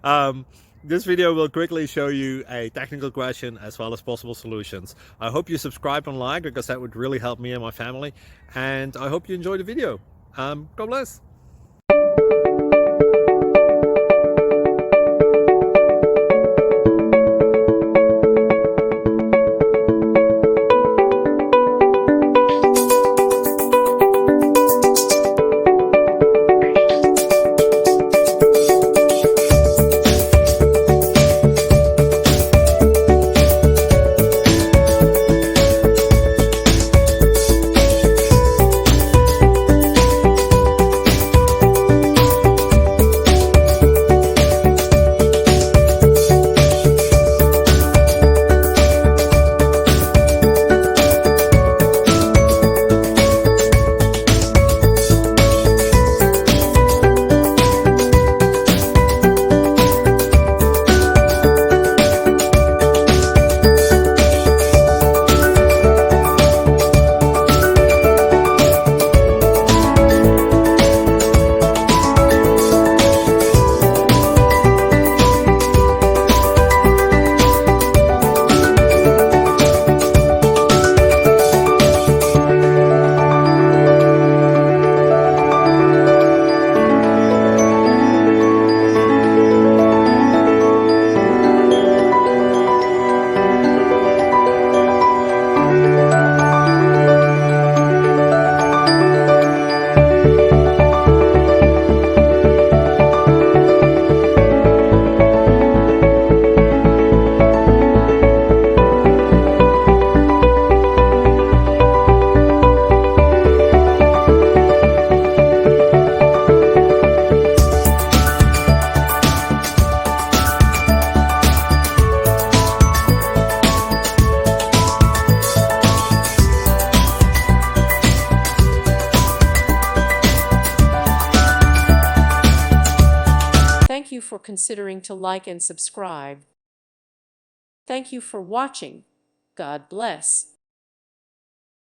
um, this video will quickly show you a technical question as well as possible solutions. I hope you subscribe and like, because that would really help me and my family. And I hope you enjoy the video. God bless. Thank you for considering to like and subscribe. Thank you for watching. God bless.